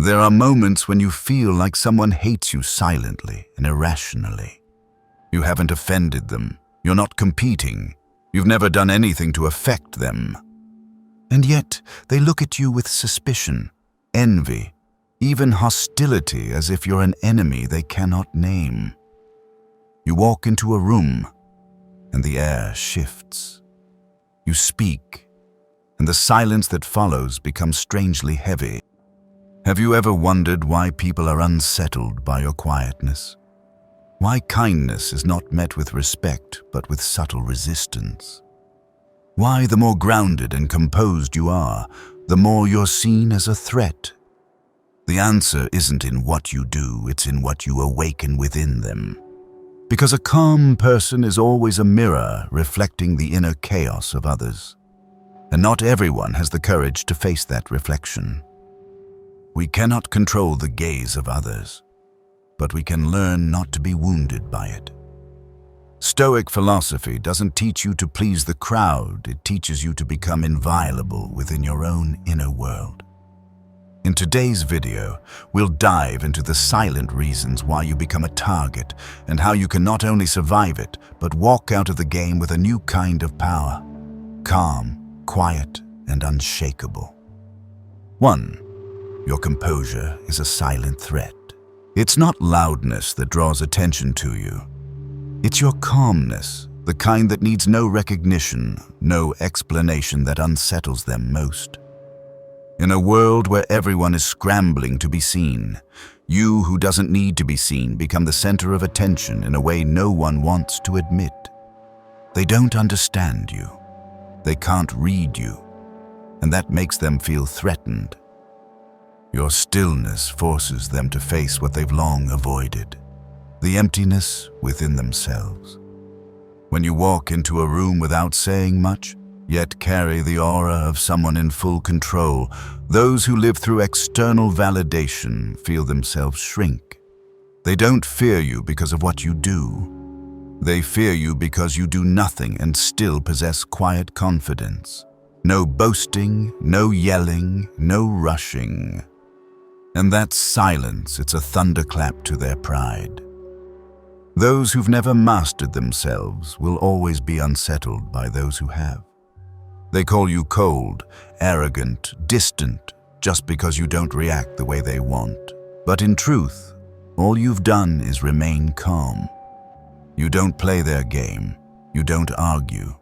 There are moments when you feel like someone hates you silently and irrationally. You haven't offended them, you're not competing, you've never done anything to affect them. And yet, they look at you with suspicion, envy, even hostility, as if you're an enemy they cannot name. You walk into a room, and the air shifts. You speak, and the silence that follows becomes strangely heavy. Have you ever wondered why people are unsettled by your quietness? Why kindness is not met with respect, but with subtle resistance? Why the more grounded and composed you are, the more you're seen as a threat? The answer isn't in what you do, it's in what you awaken within them. Because a calm person is always a mirror reflecting the inner chaos of others. And not everyone has the courage to face that reflection. We cannot control the gaze of others, but we can learn not to be wounded by it. Stoic philosophy doesn't teach you to please the crowd, it teaches you to become inviolable within your own inner world. In today's video, we'll dive into the silent reasons why you become a target and how you can not only survive it, but walk out of the game with a new kind of power. Calm, quiet, and unshakable. 1. Your composure is a silent threat. It's not loudness that draws attention to you. It's your calmness, the kind that needs no recognition, no explanation, that unsettles them most. In a world where everyone is scrambling to be seen, you who doesn't need to be seen become the center of attention in a way no one wants to admit. They don't understand you. They can't read you, and that makes them feel threatened. Your stillness forces them to face what they've long avoided, the emptiness within themselves. When you walk into a room without saying much, yet carry the aura of someone in full control, those who live through external validation feel themselves shrink. They don't fear you because of what you do. They fear you because you do nothing and still possess quiet confidence. No boasting, no yelling, no rushing. And that silence, it's a thunderclap to their pride. Those who've never mastered themselves will always be unsettled by those who have. They call you cold, arrogant, distant, just because you don't react the way they want. But in truth, all you've done is remain calm. You don't play their game. You don't argue.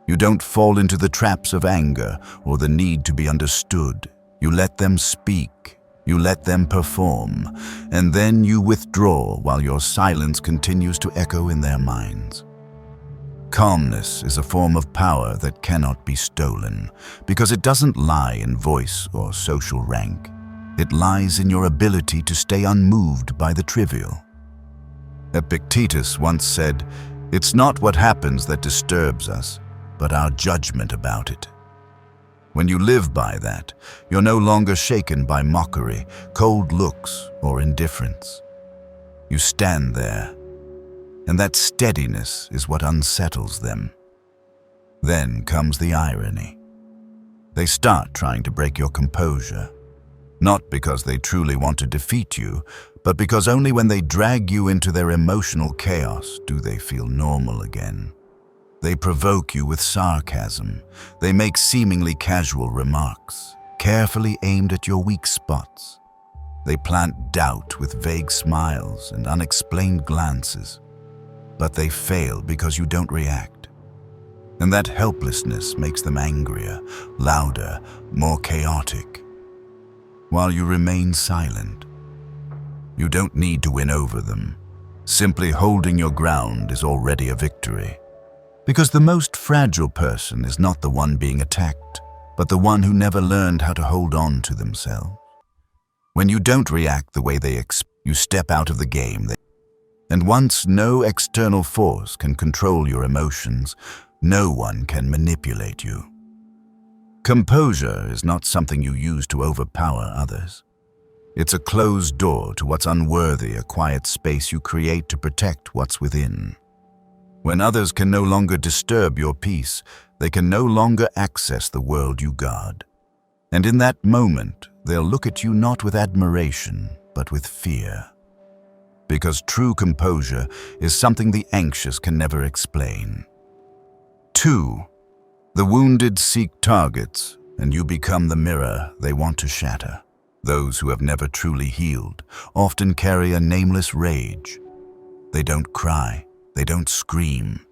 You don't fall into the traps of anger or the need to be understood. You let them speak. You let them perform, and then you withdraw while your silence continues to echo in their minds. Calmness is a form of power that cannot be stolen, because it doesn't lie in voice or social rank. It lies in your ability to stay unmoved by the trivial. Epictetus once said, "It's not what happens that disturbs us, but our judgment about it." When you live by that, you're no longer shaken by mockery, cold looks, or indifference. You stand there, and that steadiness is what unsettles them. Then comes the irony. They start trying to break your composure, not because they truly want to defeat you, but because only when they drag you into their emotional chaos do they feel normal again. They provoke you with sarcasm. They make seemingly casual remarks, carefully aimed at your weak spots. They plant doubt with vague smiles and unexplained glances. But they fail because you don't react. And that helplessness makes them angrier, louder, more chaotic. While you remain silent, you don't need to win over them. Simply holding your ground is already a victory. Because the most fragile person is not the one being attacked, but the one who never learned how to hold on to themselves. When you don't react the way they expect, you step out of the game. And once no external force can control your emotions, no one can manipulate you. Composure is not something you use to overpower others. It's a closed door to what's unworthy, a quiet space you create to protect what's within. When others can no longer disturb your peace, they can no longer access the world you guard. And in that moment, they'll look at you not with admiration, but with fear. Because true composure is something the anxious can never explain. 2. The wounded seek targets, and you become the mirror they want to shatter. Those who have never truly healed often carry a nameless rage. They don't cry, they don't scream.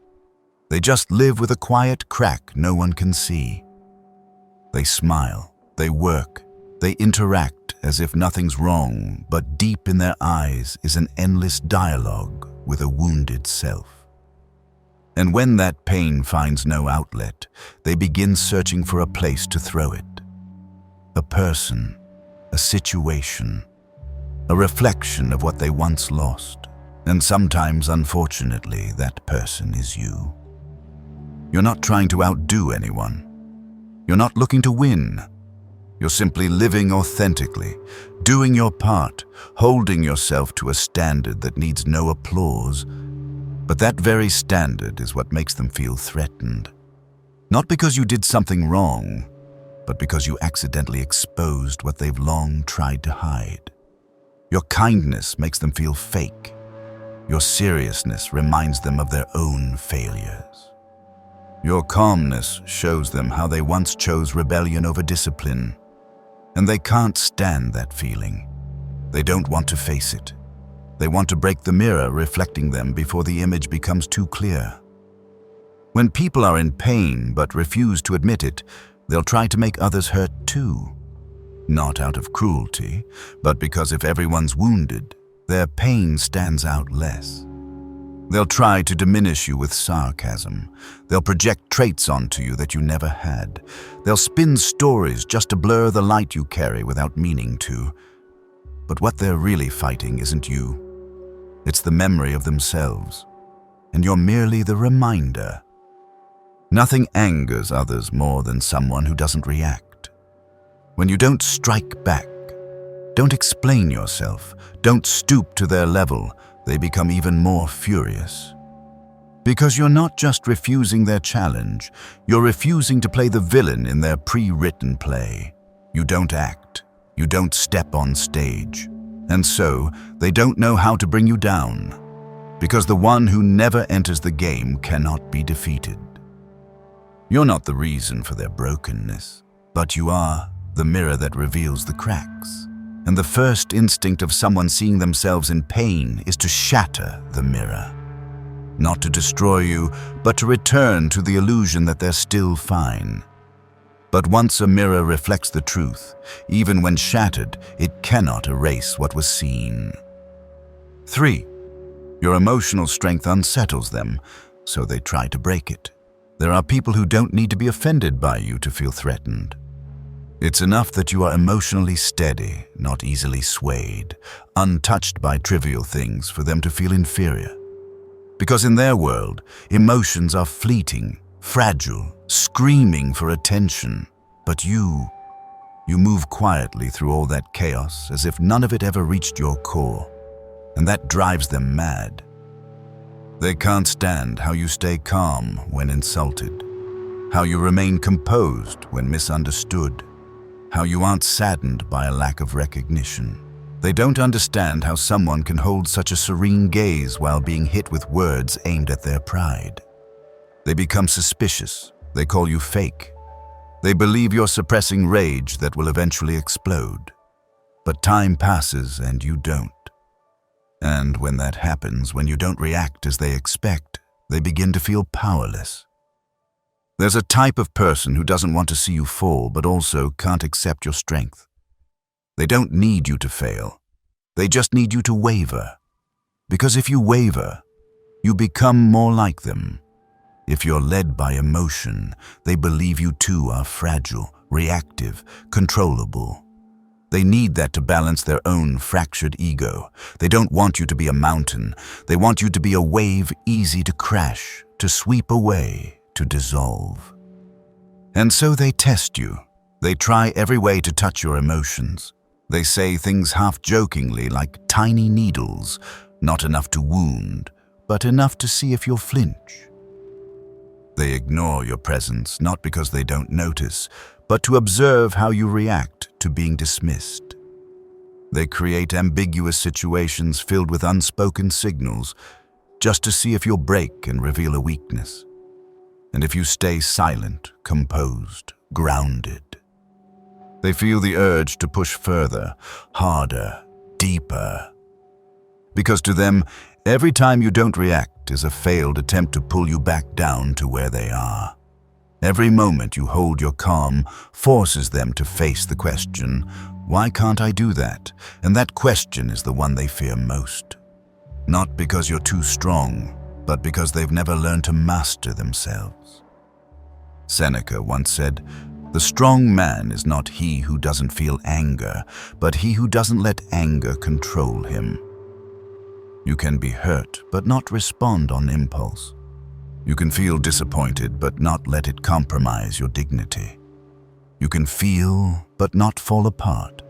They just live with a quiet crack no one can see. They smile, they work, they interact as if nothing's wrong, but deep in their eyes is an endless dialogue with a wounded self. And when that pain finds no outlet, they begin searching for a place to throw it. A person, a situation, a reflection of what they once lost. And sometimes, unfortunately, that person is you. You're not trying to outdo anyone. You're not looking to win. You're simply living authentically, doing your part, holding yourself to a standard that needs no applause. But that very standard is what makes them feel threatened. Not because you did something wrong, but because you accidentally exposed what they've long tried to hide. Your kindness makes them feel fake. Your seriousness reminds them of their own failures. Your calmness shows them how they once chose rebellion over discipline. And they can't stand that feeling. They don't want to face it. They want to break the mirror reflecting them before the image becomes too clear. When people are in pain but refuse to admit it, they'll try to make others hurt too. Not out of cruelty, but because if everyone's wounded, their pain stands out less. They'll try to diminish you with sarcasm. They'll project traits onto you that you never had. They'll spin stories just to blur the light you carry without meaning to. But what they're really fighting isn't you. It's the memory of themselves. And you're merely the reminder. Nothing angers others more than someone who doesn't react. When you don't strike back, don't explain yourself, don't stoop to their level, they become even more furious. Because you're not just refusing their challenge, you're refusing to play the villain in their pre-written play. You don't act, you don't step on stage. And so, they don't know how to bring you down. Because the one who never enters the game cannot be defeated. You're not the reason for their brokenness, but you are the mirror that reveals the cracks. And the first instinct of someone seeing themselves in pain is to shatter the mirror. Not to destroy you, but to return to the illusion that they're still fine. But once a mirror reflects the truth, even when shattered, it cannot erase what was seen. 3. Your emotional strength unsettles them, so they try to break it. There are people who don't need to be offended by you to feel threatened. It's enough that you are emotionally steady, not easily swayed, untouched by trivial things for them to feel inferior. Because in their world, emotions are fleeting, fragile, screaming for attention. But you move quietly through all that chaos as if none of it ever reached your core. And that drives them mad. They can't stand how you stay calm when insulted, how you remain composed when misunderstood, how you aren't saddened by a lack of recognition. They don't understand how someone can hold such a serene gaze while being hit with words aimed at their pride. They become suspicious. They call you fake. They believe you're suppressing rage that will eventually explode. But time passes and you don't. And when that happens, when you don't react as they expect, they begin to feel powerless. There's a type of person who doesn't want to see you fall, but also can't accept your strength. They don't need you to fail. They just need you to waver. Because if you waver, you become more like them. If you're led by emotion, they believe you too are fragile, reactive, controllable. They need that to balance their own fractured ego. They don't want you to be a mountain. They want you to be a wave easy to crash, to sweep away, to dissolve. And so they test you. They try every way to touch your emotions. They say things half-jokingly like tiny needles, not enough to wound, but enough to see if you'll flinch. They ignore your presence not because they don't notice, but to observe how you react to being dismissed. They create ambiguous situations filled with unspoken signals just to see if you'll break and reveal a weakness. And if you stay silent, composed, grounded, they feel the urge to push further, harder, deeper. Because to them, every time you don't react is a failed attempt to pull you back down to where they are. Every moment you hold your calm forces them to face the question, why can't I do that? And that question is the one they fear most. Not because you're too strong, but because they've never learned to master themselves. Seneca once said, "The strong man is not he who doesn't feel anger, but he who doesn't let anger control him." You can be hurt, but not respond on impulse. You can feel disappointed, but not let it compromise your dignity. You can feel, but not fall apart.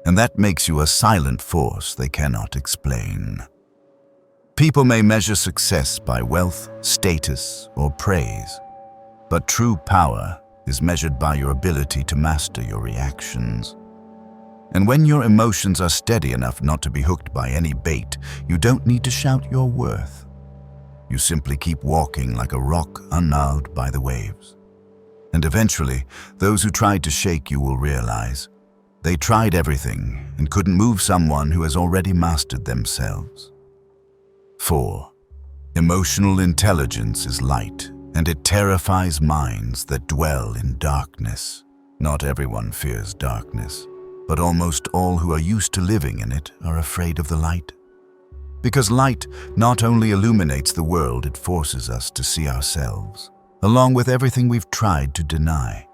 And that makes you a silent force they cannot explain. People may measure success by wealth, status, or praise, but true power is measured by your ability to master your reactions. And when your emotions are steady enough not to be hooked by any bait, you don't need to shout your worth. You simply keep walking like a rock ungnawed by the waves. And eventually, those who tried to shake you will realize they tried everything and couldn't move someone who has already mastered themselves. 4. Emotional intelligence is light, and it terrifies minds that dwell in darkness. Not everyone fears darkness, but almost all who are used to living in it are afraid of the light. Because light not only illuminates the world, it forces us to see ourselves, along with everything we've tried to deny.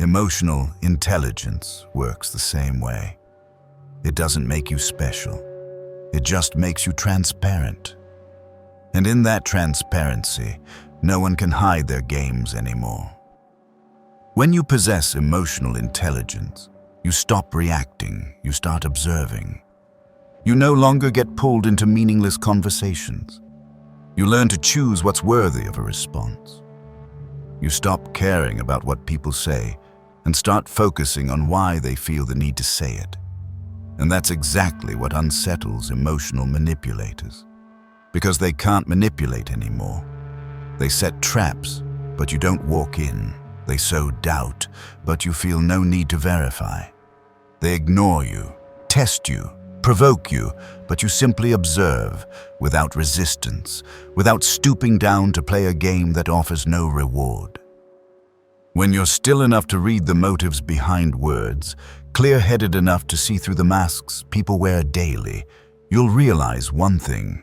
Emotional intelligence works the same way. It doesn't make you special. It just makes you transparent. And in that transparency, no one can hide their games anymore. When you possess emotional intelligence, you stop reacting, you start observing. You no longer get pulled into meaningless conversations. You learn to choose what's worthy of a response. You stop caring about what people say and start focusing on why they feel the need to say it. And that's exactly what unsettles emotional manipulators. Because they can't manipulate anymore. They set traps, but you don't walk in. They sow doubt, but you feel no need to verify. They ignore you, test you, provoke you, but you simply observe, without resistance, without stooping down to play a game that offers no reward. When you're still enough to read the motives behind words, clear-headed enough to see through the masks people wear daily, you'll realize one thing.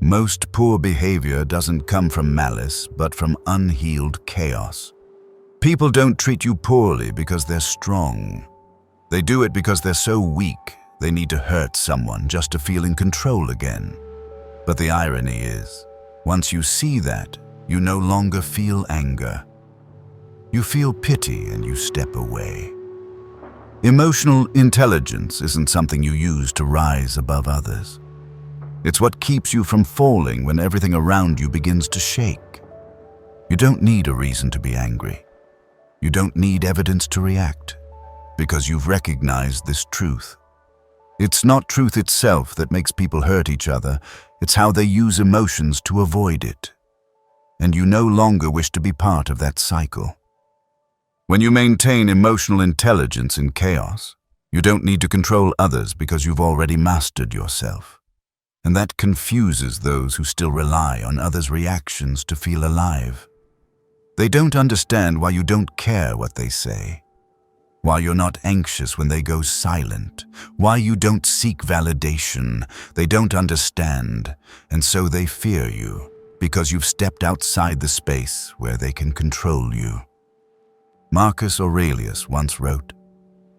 Most poor behavior doesn't come from malice, but from unhealed chaos. People don't treat you poorly because they're strong. They do it because they're so weak, they need to hurt someone just to feel in control again. But the irony is, once you see that, you no longer feel anger. You feel pity and you step away. Emotional intelligence isn't something you use to rise above others. It's what keeps you from falling when everything around you begins to shake. You don't need a reason to be angry. You don't need evidence to react, because you've recognized this truth. It's not truth itself that makes people hurt each other, it's how they use emotions to avoid it. And you no longer wish to be part of that cycle. When you maintain emotional intelligence in chaos, you don't need to control others because you've already mastered yourself. And that confuses those who still rely on others' reactions to feel alive. They don't understand why you don't care what they say, why you're not anxious when they go silent, why you don't seek validation. They don't understand, and so they fear you, because you've stepped outside the space where they can control you. Marcus Aurelius once wrote,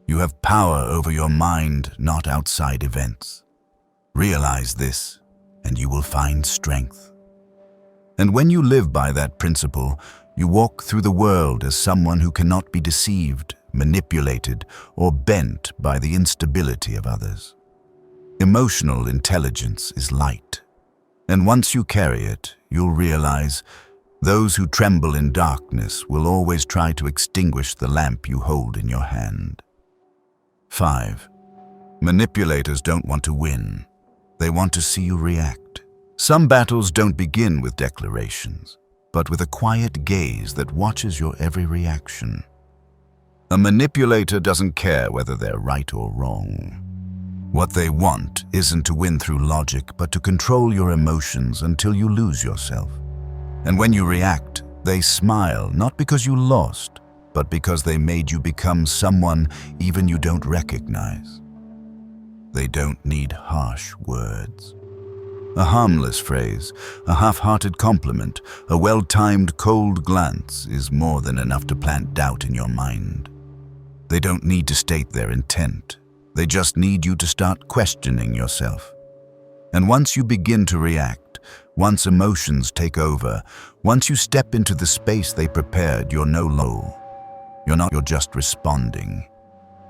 "You have power over your mind, not outside events. Realize this, and you will find strength." And when you live by that principle, you walk through the world as someone who cannot be deceived, manipulated, or bent by the instability of others. Emotional intelligence is light, and once you carry it, you'll realize Those who tremble in darkness will always try to extinguish the lamp you hold in your hand. 5. Manipulators don't want to win. They want to see you react. Some battles don't begin with declarations, but with a quiet gaze that watches your every reaction. A manipulator doesn't care whether they're right or wrong. What they want isn't to win through logic, but to control your emotions until you lose yourself. And when you react, they smile, not because you lost, but because they made you become someone even you don't recognize. They don't need harsh words. A harmless phrase, a half-hearted compliment, a well-timed cold glance is more than enough to plant doubt in your mind. They don't need to state their intent. They just need you to start questioning yourself. And once you begin to react, once emotions take over, once you step into the space they prepared, you're no low. You're just responding.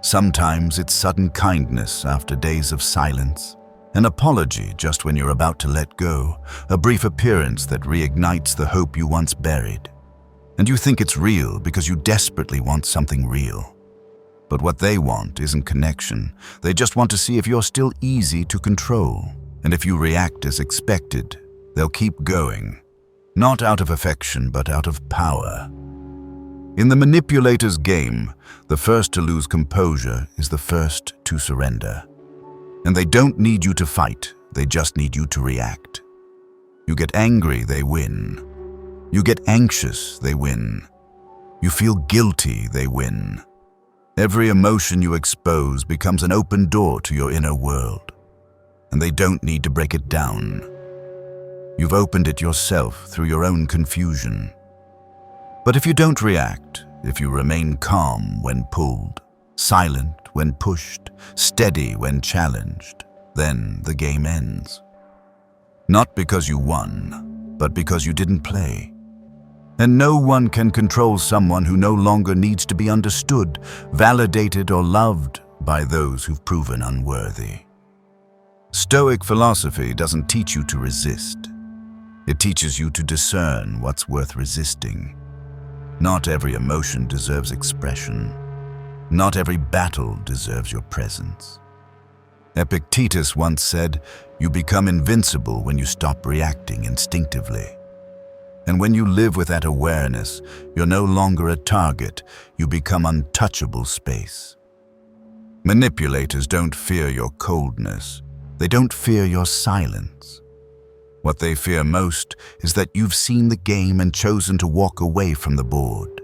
Sometimes it's sudden kindness after days of silence, an apology just when you're about to let go, a brief appearance that reignites the hope you once buried. And you think it's real because you desperately want something real. But what they want isn't connection. They just want to see if you're still easy to control. And if you react as expected, they'll keep going. Not out of affection, but out of power. In the manipulator's game, the first to lose composure is the first to surrender. And they don't need you to fight, they just need you to react. You get angry, they win. You get anxious, they win. You feel guilty, they win. Every emotion you expose becomes an open door to your inner world. And they don't need to break it down. You've opened it yourself through your own confusion. But if you don't react, if you remain calm when pulled, silent when pushed, steady when challenged, then the game ends. Not because you won, but because you didn't play. And no one can control someone who no longer needs to be understood, validated, or loved by those who've proven unworthy. Stoic philosophy doesn't teach you to resist. It teaches you to discern what's worth resisting. Not every emotion deserves expression. Not every battle deserves your presence. Epictetus once said, "You become invincible when you stop reacting instinctively." And when you live with that awareness, you're no longer a target, you become untouchable space. Manipulators don't fear your coldness. They don't fear your silence. What they fear most is that you've seen the game and chosen to walk away from the board.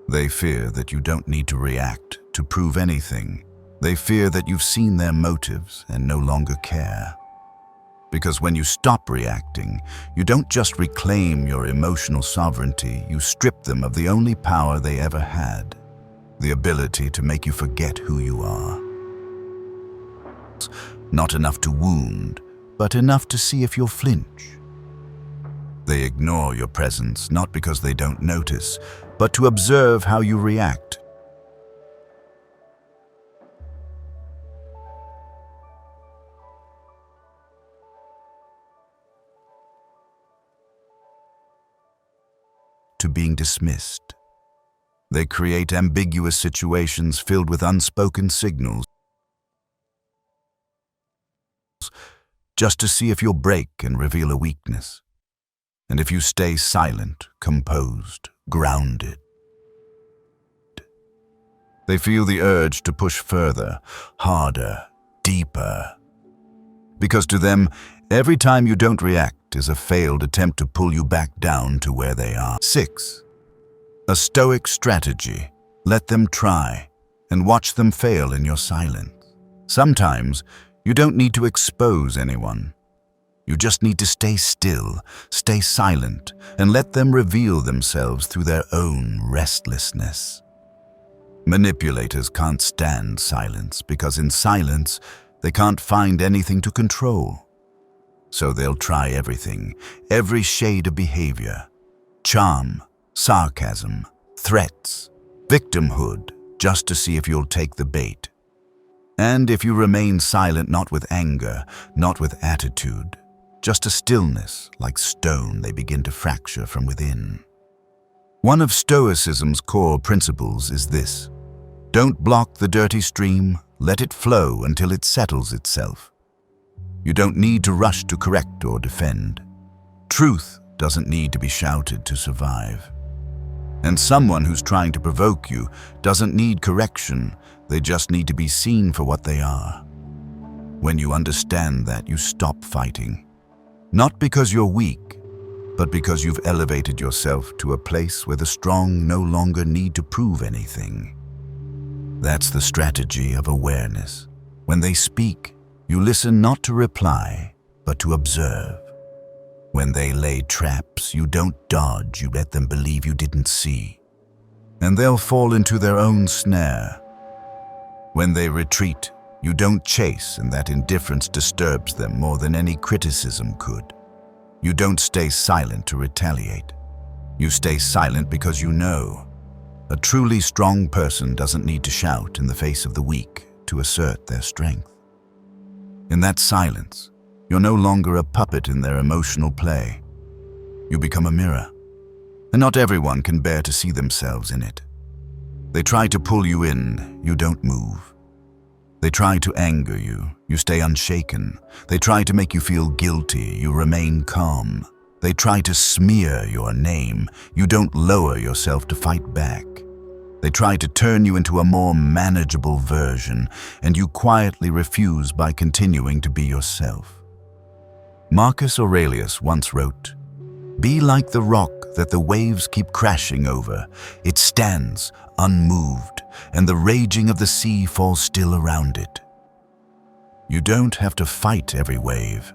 They fear that you don't need to react to prove anything. They fear that you've seen their motives and no longer care. Because when you stop reacting, you don't just reclaim your emotional sovereignty, you strip them of the only power they ever had, the ability to make you forget who you are. Not enough to wound, but enough to see if you'll flinch. They ignore your presence not because they don't notice, but to observe how you react. To being dismissed. They create ambiguous situations filled with unspoken signals, just to see if you'll break and reveal a weakness. And if you stay silent, composed, grounded, they feel the urge to push further, harder, deeper. Because to them, every time you don't react is a failed attempt to pull you back down to where they are. 6. A Stoic strategy. Let them try, and watch them fail in your silence. Sometimes, you don't need to expose anyone. You just need to stay still, stay silent, and let them reveal themselves through their own restlessness. Manipulators can't stand silence because in silence, they can't find anything to control. So they'll try everything, every shade of behavior. Charm, sarcasm, threats, victimhood, just to see if you'll take the bait. And if you remain silent not with anger, not with attitude, just a stillness, like stone they begin to fracture from within. One of Stoicism's core principles is this: don't block the dirty stream, let it flow until it settles itself. You don't need to rush to correct or defend. Truth doesn't need to be shouted to survive. And someone who's trying to provoke you doesn't need correction, they just need to be seen for what they are. When you understand that, you stop fighting. Not because you're weak, but because you've elevated yourself to a place where the strong no longer need to prove anything. That's the strategy of awareness. When they speak, you listen not to reply, but to observe. When they lay traps, you don't dodge, you let them believe you didn't see. And they'll fall into their own snare. When they retreat, you don't chase, and that indifference disturbs them more than any criticism could. You don't stay silent to retaliate. You stay silent because you know. A truly strong person doesn't need to shout in the face of the weak to assert their strength. In that silence, you're no longer a puppet in their emotional play. You become a mirror, and not everyone can bear to see themselves in it. They try to pull you in, you don't move. They try to anger you, you stay unshaken. They try to make you feel guilty, you remain calm. They try to smear your name, you don't lower yourself to fight back. They try to turn you into a more manageable version, and you quietly refuse by continuing to be yourself. Marcus Aurelius once wrote, "Be like the rock that the waves keep crashing over. It stands unmoved, and the raging of the sea falls still around it." You don't have to fight every wave.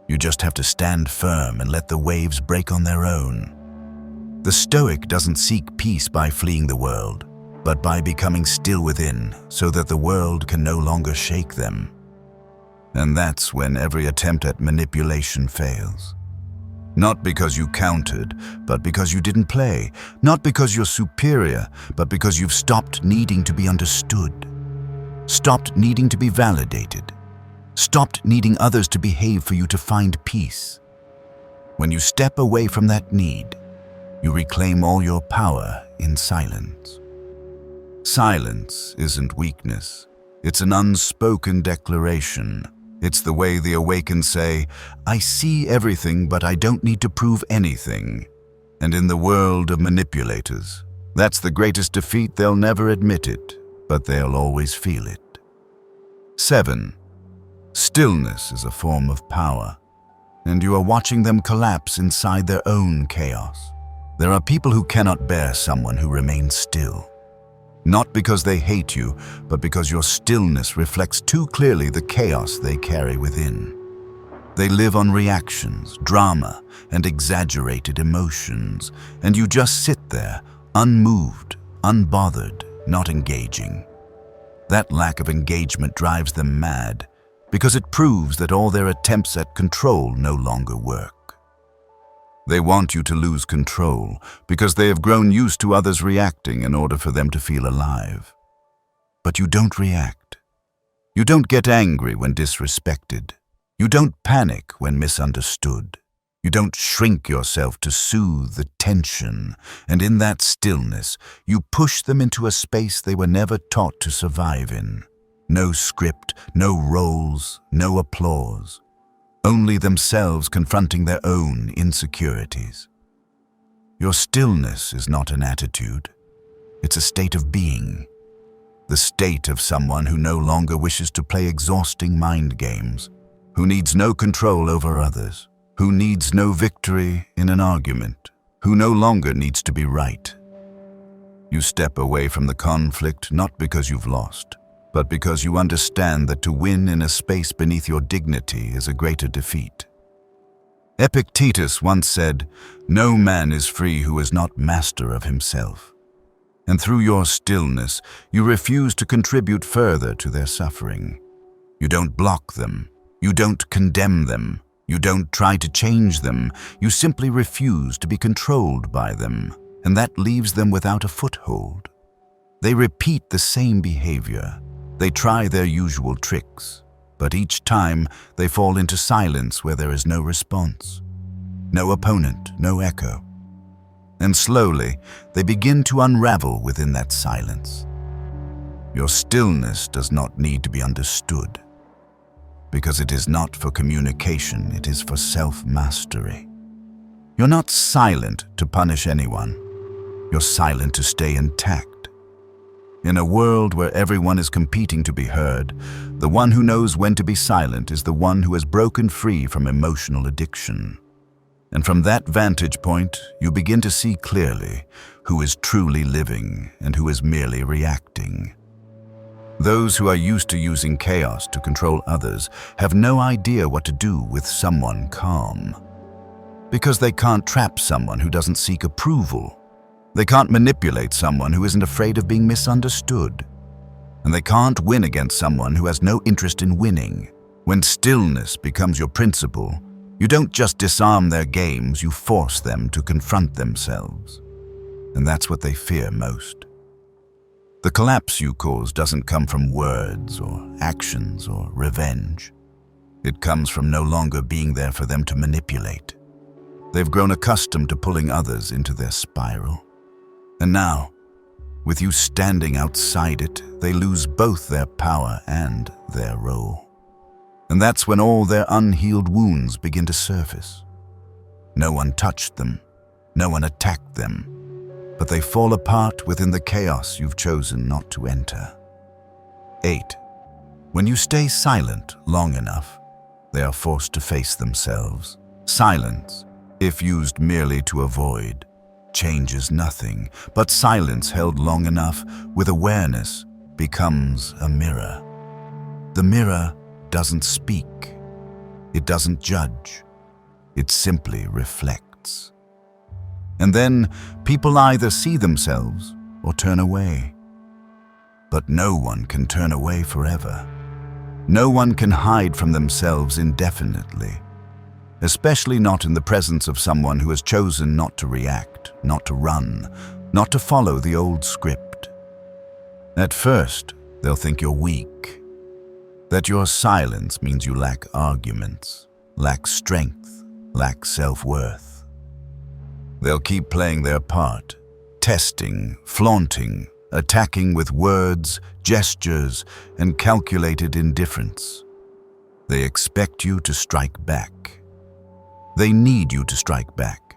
You just have to stand firm and let the waves break on their own. The Stoic doesn't seek peace by fleeing the world, but by becoming still within, so that the world can no longer shake them. And that's when every attempt at manipulation fails. Not because you countered, but because you didn't play. Not because you're superior, but because you've stopped needing to be understood. Stopped needing to be validated. Stopped needing others to behave for you to find peace. When you step away from that need, you reclaim all your power in silence. Silence isn't weakness. It's an unspoken declaration. It's the way the awakened say, "I see everything, but I don't need to prove anything." And in the world of manipulators, that's the greatest defeat. They'll never admit it, but they'll always feel it. 7. Stillness is a form of power, and you are watching them collapse inside their own chaos. There are people who cannot bear someone who remains still. Not because they hate you, but because your stillness reflects too clearly the chaos they carry within. They live on reactions, drama, and exaggerated emotions, and you just sit there, unmoved, unbothered, not engaging. That lack of engagement drives them mad, because it proves that all their attempts at control no longer work. They want you to lose control because they have grown used to others reacting in order for them to feel alive. But you don't react. You don't get angry when disrespected. You don't panic when misunderstood. You don't shrink yourself to soothe the tension, and in that stillness, you push them into a space they were never taught to survive in. No script, no roles, no applause. Only themselves confronting their own insecurities. Your stillness is not an attitude. It's a state of being. The state of someone who no longer wishes to play exhausting mind games, who needs no control over others, who needs no victory in an argument, who no longer needs to be right. You step away from the conflict not because you've lost, but because you understand that to win in a space beneath your dignity is a greater defeat. Epictetus once said, "No man is free who is not master of himself." And through your stillness, you refuse to contribute further to their suffering. You don't block them. You don't condemn them. You don't try to change them. You simply refuse to be controlled by them, and that leaves them without a foothold. They repeat the same behavior. They try their usual tricks. But each time they fall into silence where there is no response, no opponent, no echo. And slowly they begin to unravel within that silence. Your stillness does not need to be understood, because it is not for communication, it is for self-mastery. You're not silent to punish anyone. You're silent to stay intact. In a world where everyone is competing to be heard, the one who knows when to be silent is the one who has broken free from emotional addiction. And from that vantage point, you begin to see clearly who is truly living and who is merely reacting. Those who are used to using chaos to control others have no idea what to do with someone calm. Because they can't trap someone who doesn't seek approval. They can't manipulate someone who isn't afraid of being misunderstood. And they can't win against someone who has no interest in winning. When stillness becomes your principle, you don't just disarm their games, you force them to confront themselves. And that's what they fear most. The collapse you cause doesn't come from words or actions or revenge. It comes from no longer being there for them to manipulate. They've grown accustomed to pulling others into their spiral. And now, with you standing outside it, they lose both their power and their role. And that's when all their unhealed wounds begin to surface. No one touched them, no one attacked them, but they fall apart within the chaos you've chosen not to enter. 8. When you stay silent long enough, they are forced to face themselves. Silence, if used merely to avoid, changes nothing, but silence held long enough with awareness becomes a mirror. The mirror doesn't speak. It doesn't judge. It simply reflects. And then people either see themselves or turn away. But no one can turn away forever. No one can hide from themselves indefinitely, especially not in the presence of someone who has chosen not to react, not to run, not to follow the old script. At first, they'll think you're weak, that your silence means you lack arguments, lack strength, lack self-worth. They'll keep playing their part, testing, flaunting, attacking with words, gestures, and calculated indifference. They expect you to strike back. They need you to strike back,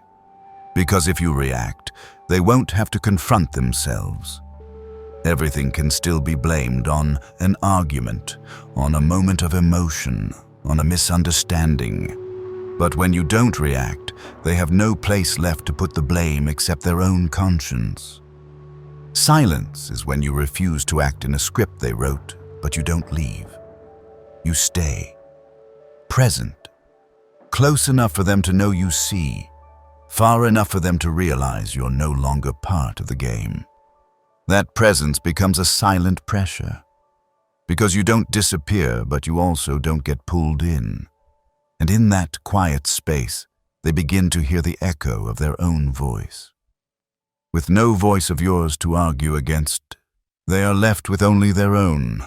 because if you react, they won't have to confront themselves. Everything can still be blamed on an argument, on a moment of emotion, on a misunderstanding. But when you don't react, they have no place left to put the blame except their own conscience. Silence is when you refuse to act in a script they wrote, but you don't leave. You stay, present, close enough for them to know you see, far enough for them to realize you're no longer part of the game. That presence becomes a silent pressure, because you don't disappear, but you also don't get pulled in. And in that quiet space, they begin to hear the echo of their own voice. With no voice of yours to argue against, they are left with only their own,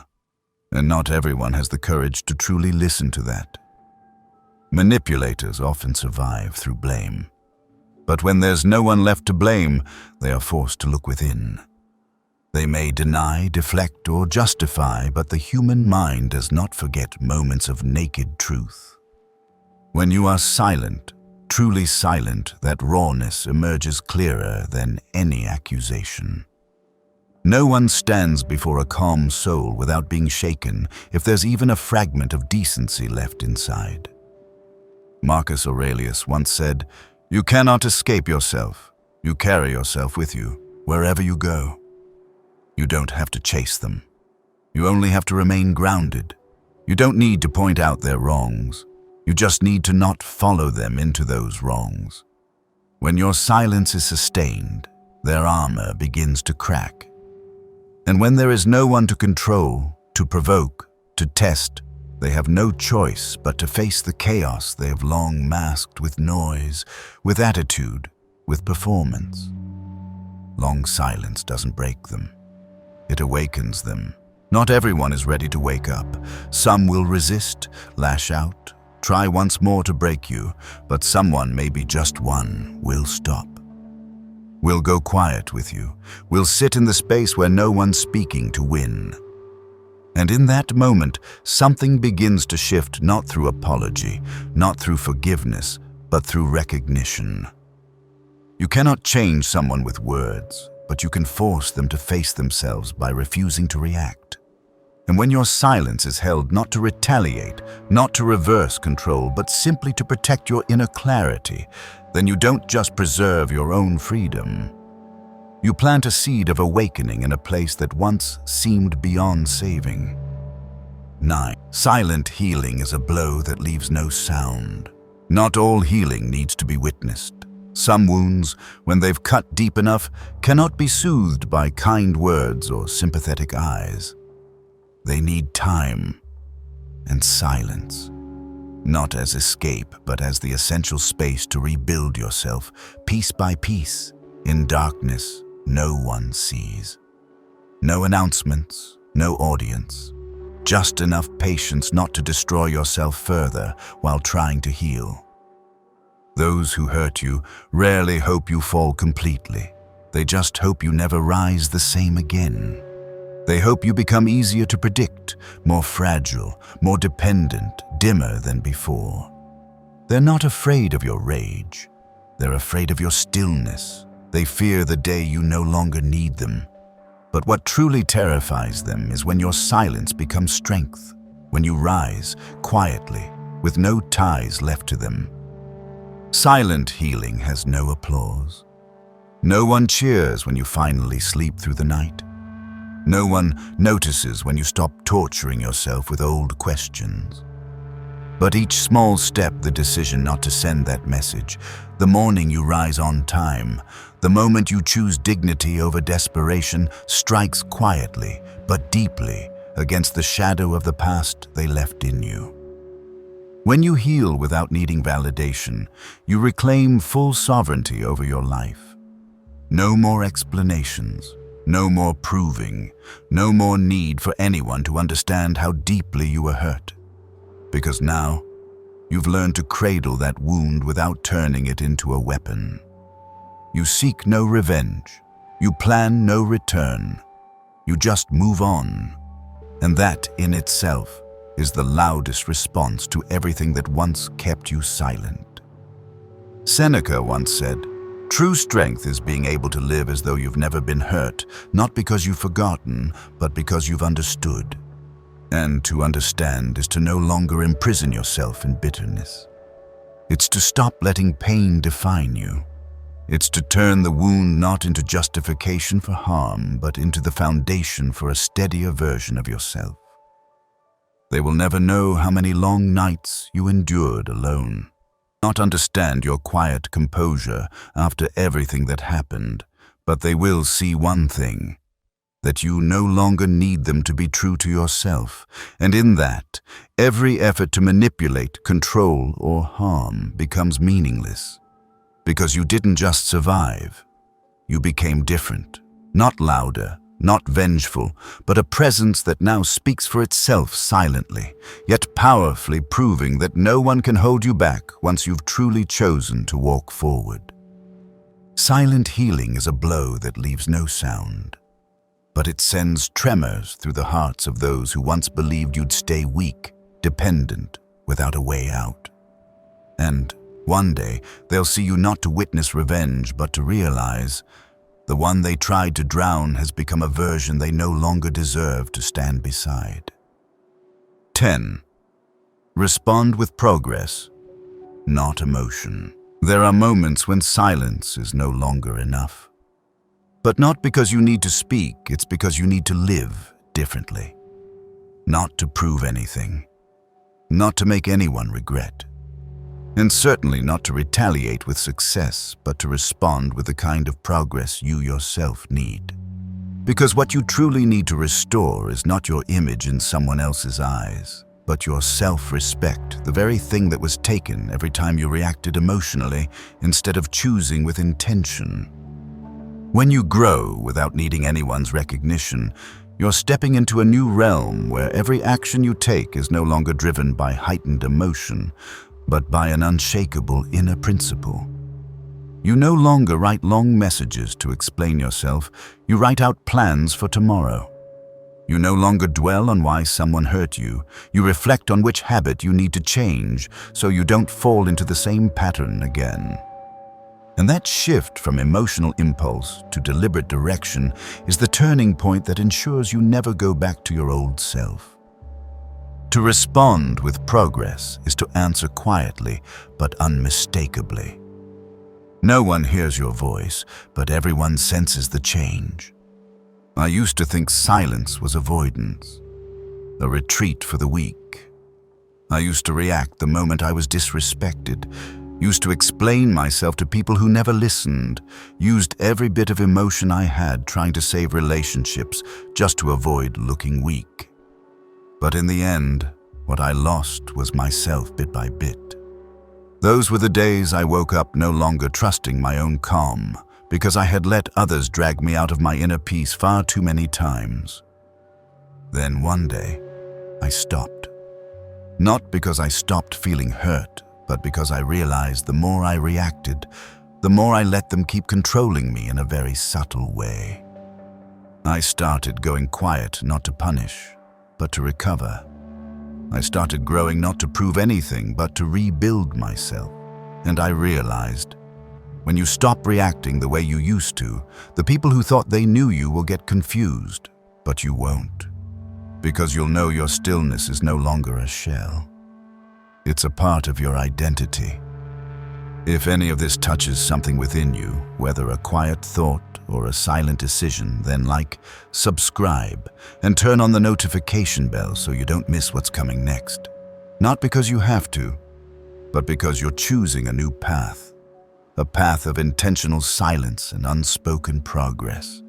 and not everyone has the courage to truly listen to that. Manipulators often survive through blame, but when there's no one left to blame, they are forced to look within. They may deny, deflect, or justify, but the human mind does not forget moments of naked truth. When you are silent, truly silent, that rawness emerges clearer than any accusation. No one stands before a calm soul without being shaken if there's even a fragment of decency left inside. Marcus Aurelius once said, "You cannot escape yourself. You carry yourself with you, wherever you go." You don't have to chase them. You only have to remain grounded. You don't need to point out their wrongs. You just need to not follow them into those wrongs. When your silence is sustained, their armor begins to crack. And when there is no one to control, to provoke, to test, they have no choice but to face the chaos they have long masked with noise, with attitude, with performance. Long silence doesn't break them. It awakens them, Not everyone is ready to wake up. Some will resist, lash out, try once more to break you, but someone, maybe just one, will stop. Will go quiet with you, will sit in the space where no one's speaking to win. And in that moment, something begins to shift, not through apology, not through forgiveness, but through recognition. You cannot change someone with words, but you can force them to face themselves by refusing to react. And when your silence is held not to retaliate, not to reverse control, but simply to protect your inner clarity, then you don't just preserve your own freedom. You plant a seed of awakening in a place that once seemed beyond saving. 9. Silent healing is a blow that leaves no sound. Not all healing needs to be witnessed. Some wounds, when they've cut deep enough, cannot be soothed by kind words or sympathetic eyes. They need time and silence, not as escape, but as the essential space to rebuild yourself, piece by piece, in darkness no one sees. No announcements, no audience, just enough patience not to destroy yourself further while trying to heal. Those who hurt you rarely hope you fall completely. They just hope you never rise the same again. They hope you become easier to predict, more fragile, more dependent, dimmer than before. They're not afraid of your rage. They're afraid of your stillness. They fear the day you no longer need them. But what truly terrifies them is when your silence becomes strength, when you rise quietly, with no ties left to them. Silent healing has no applause. No one cheers when you finally sleep through the night. No one notices when you stop torturing yourself with old questions. But each small step, the decision not to send that message, the morning you rise on time, the moment you choose dignity over desperation, strikes quietly but deeply against the shadow of the past they left in you. When you heal without needing validation, you reclaim full sovereignty over your life. No more explanations. No more proving, no more need for anyone to understand how deeply you were hurt. Because now, you've learned to cradle that wound without turning it into a weapon. You seek no revenge. You plan no return. You just move on. And that, in itself, is the loudest response to everything that once kept you silent. Seneca once said, "True strength is being able to live as though you've never been hurt, not because you've forgotten, but because you've understood." And to understand is to no longer imprison yourself in bitterness. It's to stop letting pain define you. It's to turn the wound not into justification for harm, but into the foundation for a steadier version of yourself. They will never know how many long nights you endured alone. Not understand your quiet composure after everything that happened, but they will see one thing, that you no longer need them to be true to yourself, and in that, every effort to manipulate, control, or harm becomes meaningless. Because you didn't just survive, you became different, not louder, not vengeful, but a presence that now speaks for itself silently, yet powerfully, proving that no one can hold you back once you've truly chosen to walk forward. Silent healing is a blow that leaves no sound, but it sends tremors through the hearts of those who once believed you'd stay weak, dependent, without a way out. And one day, they'll see you not to witness revenge, but to realize the one they tried to drown has become a version they no longer deserve to stand beside. 10. Respond with progress, not emotion. There are moments when silence is no longer enough. But not because you need to speak, it's because you need to live differently. Not to prove anything. Not to make anyone regret. And certainly not to retaliate with success, but to respond with the kind of progress you yourself need. Because what you truly need to restore is not your image in someone else's eyes, but your self-respect, the very thing that was taken every time you reacted emotionally instead of choosing with intention. When you grow without needing anyone's recognition, You're stepping into a new realm where every action you take is no longer driven by heightened emotion, but by an unshakable inner principle. You no longer write long messages to explain yourself, you write out plans for tomorrow. You no longer dwell on why someone hurt you, you reflect on which habit you need to change so you don't fall into the same pattern again. And that shift from emotional impulse to deliberate direction is the turning point that ensures you never go back to your old self. To respond with progress is to answer quietly but unmistakably. No one hears your voice, but everyone senses the change. I used to think silence was avoidance, a retreat for the weak. I used to react the moment I was disrespected, used to explain myself to people who never listened, used every bit of emotion I had trying to save relationships just to avoid looking weak. But in the end, what I lost was myself bit by bit. Those were the days I woke up no longer trusting my own calm, because I had let others drag me out of my inner peace far too many times. Then one day, I stopped. Not because I stopped feeling hurt, but because I realized the more I reacted, the more I let them keep controlling me in a very subtle way. I started going quiet not to punish, but to recover. I started growing not to prove anything, but to rebuild myself. And I realized, when you stop reacting the way you used to, the people who thought they knew you will get confused, but you won't. Because you'll know your stillness is no longer a shell. It's a part of your identity. If any of this touches something within you, whether a quiet thought or a silent decision, then subscribe, and turn on the notification bell so you don't miss what's coming next. Not because you have to, but because you're choosing a new path. A path of intentional silence and unspoken progress.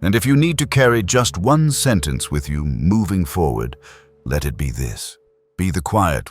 And if you need to carry just one sentence with you moving forward, let it be this. Be the quiet